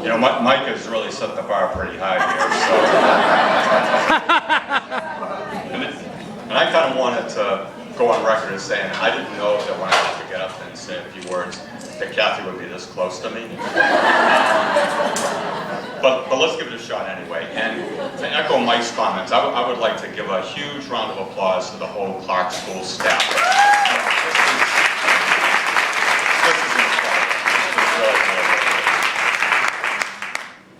You know, Mike has really set the bar pretty high here, so. And I kind of wanted to go on record as saying I didn't know that when I had to get up and say a few words that Kathy would be this close to me. But let's give it a shot anyway. And to echo Mike's comments, I would like to give a huge round of applause to the whole Clark School staff.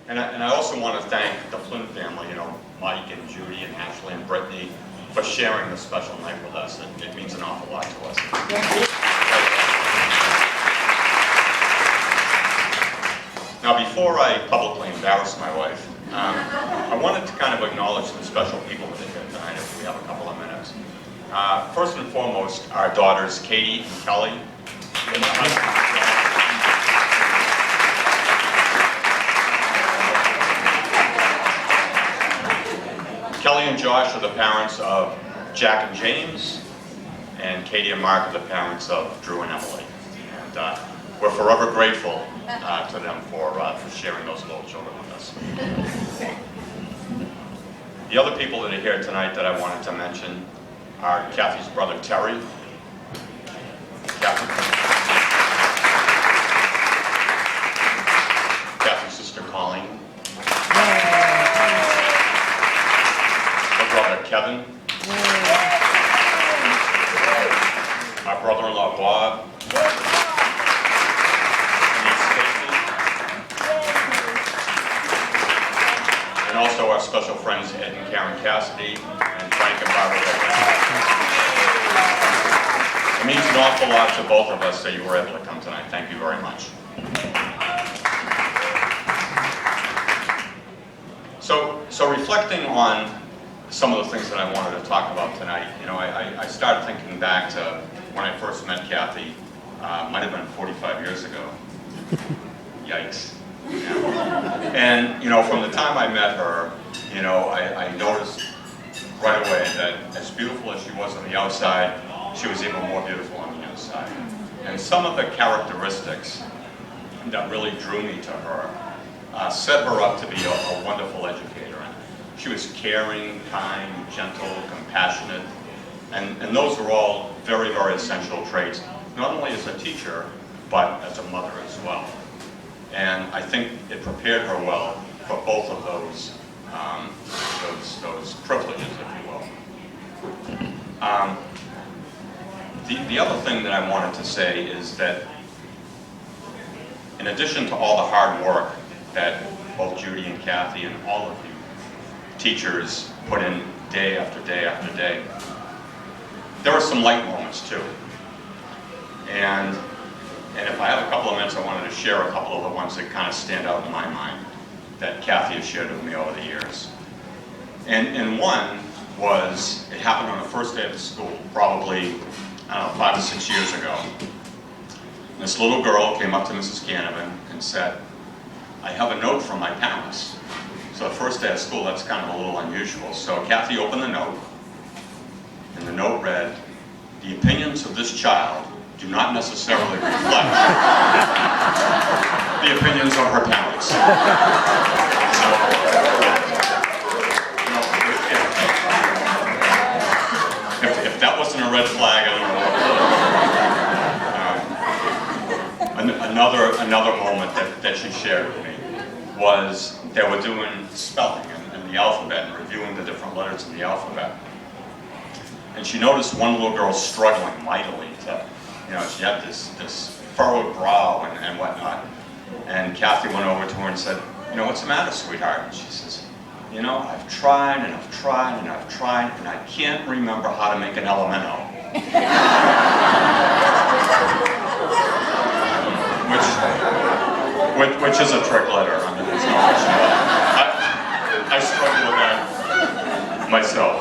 And I also want to thank the Flynn family, you know, Mike and Judy and Ashley and Brittany, for sharing this special night with us. It means an awful lot to us. Now, before I publicly embarrass my wife, I wanted to kind of acknowledge some special people that are here tonight, if we have a couple of minutes. First and foremost, our daughters, Katie and Kelly. Kelly and Josh are the parents of Jack and James, and Katie and Mark are the parents of Drew and Emily. And we're forever grateful to them for sharing those little children with us. The other people that are here tonight that I wanted to mention are Kathy's brother Terry, Kathy's sister Colleen, her brother Kevin, our brother-in-law Bob, and also our special friends Ed and Karen Cassidy and Frank and Barbara. It means an awful lot to both of us that you were able to come tonight. Thank you very much. So reflecting on some of the things that I wanted to talk about tonight, you know, I started thinking back to when I first met Kathy. Might have been 45 years ago. Yikes. And, you know, from the time I met her, you know, I noticed right away that as beautiful as she was on the outside, she was even more beautiful on the inside. And some of the characteristics that really drew me to her set her up to be a wonderful educator. And she was caring, kind, gentle, compassionate, and those are all very, very essential traits, not only as a teacher, but as a mother as well. And I think it prepared her well for both of those privileges, if you will. The other thing that I wanted to say is that in addition to all the hard work that both Judy and Kathy and all of you teachers put in day after day after day, there are some light moments too. And if I have a couple of minutes, I wanted to share a couple of the ones that kind of stand out in my mind that Kathy has shared with me over the years. And one was, it happened on the first day of the school, probably, I don't know, 5 or 6 years ago. This little girl came up to Mrs. Canavan and said, I have a note from my parents. So the first day of school, that's kind of a little unusual. So Kathy opened the note, and the note read, the opinions of this child do not necessarily reflect the opinions of her parents. So, you know, if that wasn't a red flag, I don't know. Another moment that she shared with me was they were doing spelling and the alphabet and reviewing the different letters in the alphabet. And she noticed one little girl struggling mightily to, you know, she had this furrowed brow and whatnot. And Kathy went over to her and said, you know, what's the matter, sweetheart? And she says, you know, I've tried and I've tried and I've tried and I can't remember how to make an LMNO. Which is a trick letter. I mean, there's no question about it. I struggle with that myself.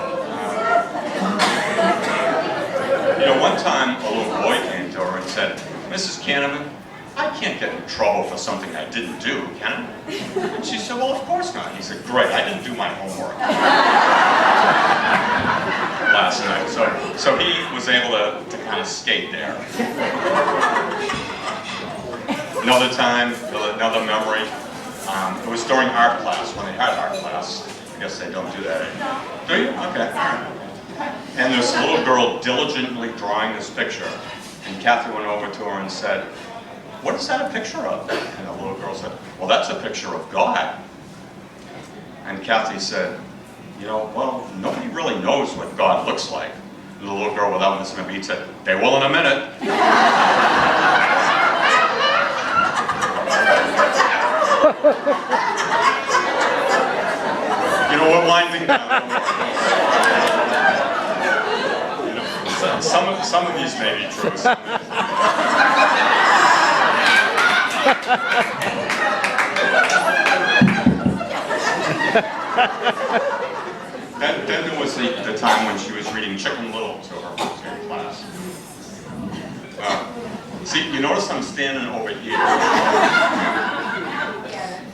You know, one time a little boy came to her and said, Mrs. Canavan, I can't get in trouble for something I didn't do, can I? And she said, well, of course not. He said, great, I didn't do my homework last night. So he was able to kind of skate there. Another time, another memory, It was during art class, when they had art class. I guess they don't do that anymore. Do you? Okay, all right. And this little girl diligently drawing this picture. And Kathy went over to her and said, "What is that a picture of?" And the little girl said, "Well, that's a picture of God." And Kathy said, "You know, well, nobody really knows what God looks like." And the little girl, without missing a beat, said, "They will in a minute." You know, we're winding down. You know, some of these may be true. Then there was the time when she was reading Chicken Little to her class. See, you notice I'm standing over here.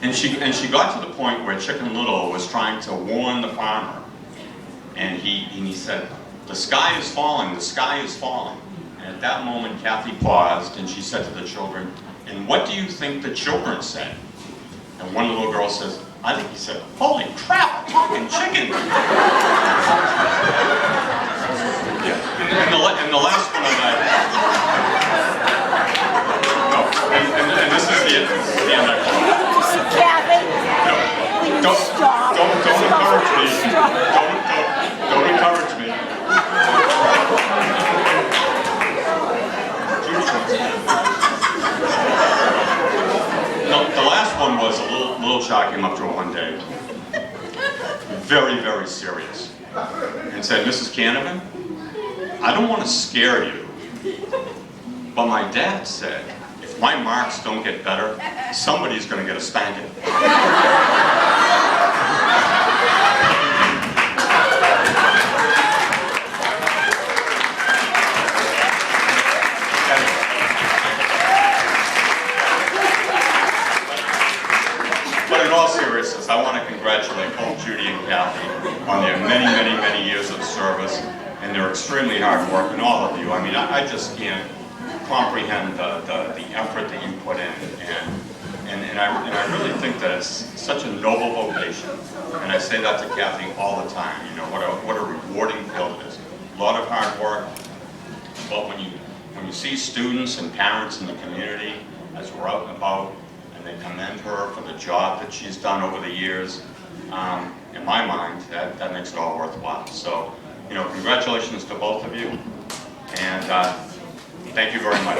And she got to the point where Chicken Little was trying to warn the farmer. And he said, "The sky is falling, the sky is falling." And at that moment, Kathy paused and she said to the children, "And what do you think the children said?" And one little girl says, "I think he said, 'Holy crap, a talking chicken.'" And the last one of that. No, and this is the end I quote. Kathy, No, don't encourage me. Don't encourage me. No, the last one was a little child came up to her one day, very, very serious, and said, "Mrs. Canavan, I don't want to scare you, but my dad said, if my marks don't get better, somebody's going to get a spanking." But in all seriousness, I want to congratulate both Judy and Kathy on their many, many, many years of service and their extremely hard work, and all of you. I mean, I just can't comprehend the effort that you put in, and I really think that it's such a noble vocation. And I say that to Kathy all the time. You know what a rewarding field it is. A lot of hard work, but when you see students and parents in the community as we're out and about, and they commend her for the job that she's done over the years, in my mind, that makes it all worthwhile. So, you know, congratulations to both of you, and thank you very much.